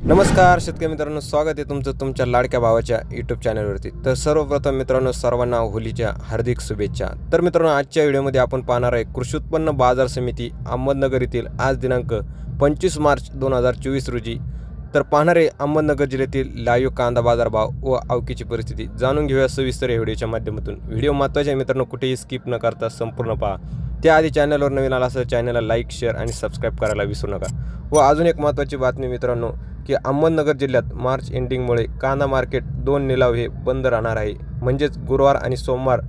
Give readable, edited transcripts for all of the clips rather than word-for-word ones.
नमस्कार शेतकरी मित्रांनो, स्वागत आहे तुमचं तुमच्या लाडक्या भावाच्या यूट्यूब चॅनलवरती। तर सर्वप्रथम मित्रांनो, सर्वांना होलीच्या हार्दिक शुभेच्छा। तर मित्रांनो, आजच्या व्हिडिओमध्ये आपण पाहणार आहे कृषी उत्पन्न बाजार समिती अहमदनगर येथील आज दिनांक 25 मार्च 2024 रोजी। तर पाहणार आहे अहमदनगर जिल्ह्यातील लाईव्ह कांदा बाजार भाव व आवकीची परिस्थिती जाणून घेऊया सविस्तर या व्हिडिओच्या माध्यमातून। व्हिडिओ महत्त्वाचा आहे मित्रांनो, कुठेही स्किप न करता संपूर्ण पहा। त्याआधी चॅनलवर नवीन आला असेल चॅनलला लाईक शेअर आणि सबस्क्राईब करायला विसरू नका। व अजून एक महत्त्वाची बातमी मित्रांनो की अहमदनगर जिल्ह्यात मार्च एंडिंगमुळे कांदा मार्केट 2 निलाव हे बंद राहणार आहे। म्हणजेच गुरुवार आणि सोमवार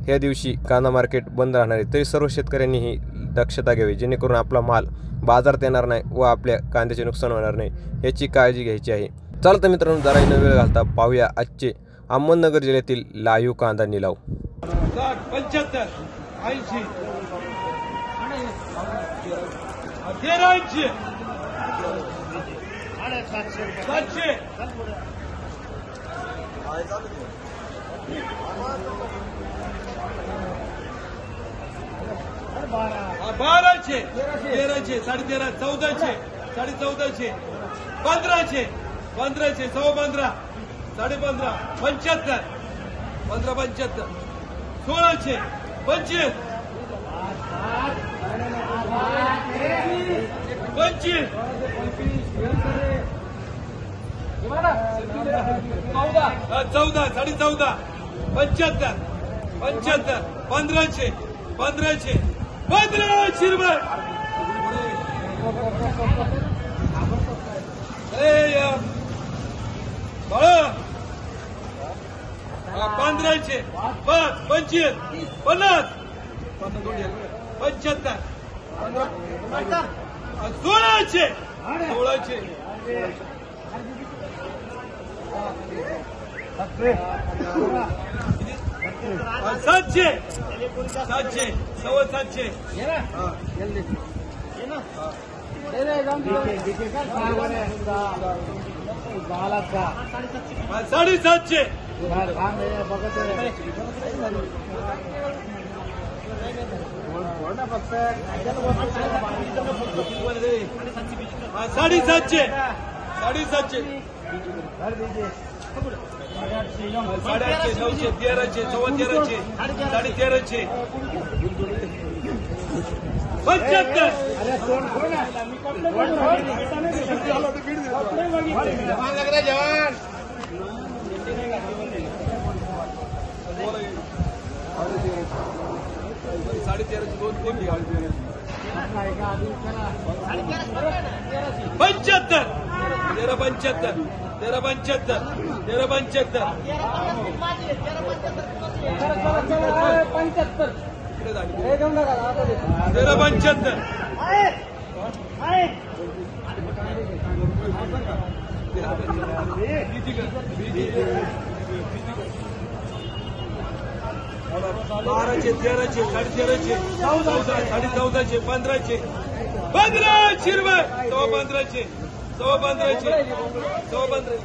या दिवशी कांदा मार्केट बंद राहणार आहे। तरी सर्व शेतकऱ्यांनी ही दक्षता घ्यावी जेणेकरून आपला माल बाजारात येणार नाही व आपल्या कांद्याचे नुकसान होणार नाही याची काळजी घ्यायची आहे। चला तर मित्रांनो, जरा न वेळ घालता पाहूया आजचे अहमदनगर जिल्ह्यातील लाईव्ह कांदा निलाव। 75 80 700 1200 1300 13.5 1400 14.5 1500 1500 सव्वा 15 15.5 75 15 75 1600 25 14 14.5 75 1500 1500 रुपये। बळा 1500 25 50 75 1600 700 सव्वा 700 750 750 750 800 900 1300 सव्वा 1300 1350 75 1200 1300 1350 1400 1500 रुपये सव्वा 1500 सव्वा 1500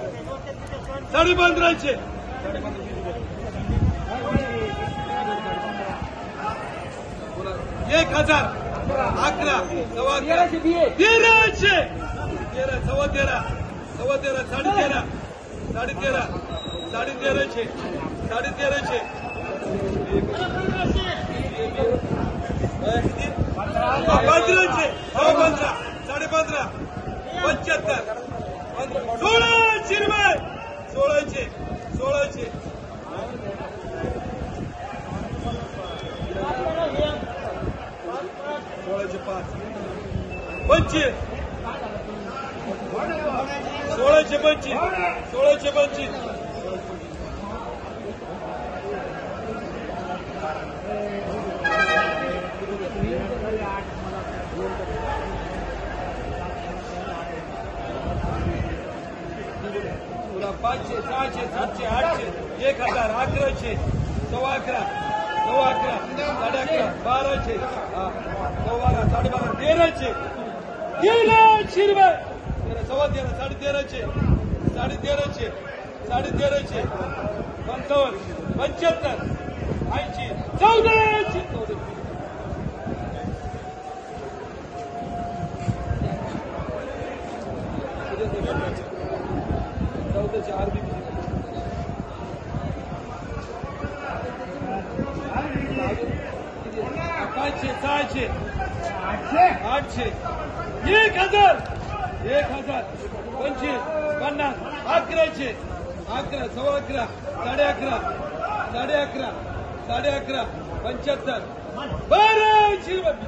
साडे 1500 1000 11 सव्वा 1300 सव्वा 13 साडे 13 1300 1500 साडे 15 75 1600 रुपये 1600 5 25 1625 500 600 700 800 1000 1100 सव्वा 11 साडे 11 1200 सव्वा 12 1300 रुपये सव्वा 13 साडे 1300 55 75 80 1400 1500 1400 आरबी पाचशे 600 800 1000 25 50 1100 11 सव्वा 11 साडे 11 साडे 11 साडे 11 75 1200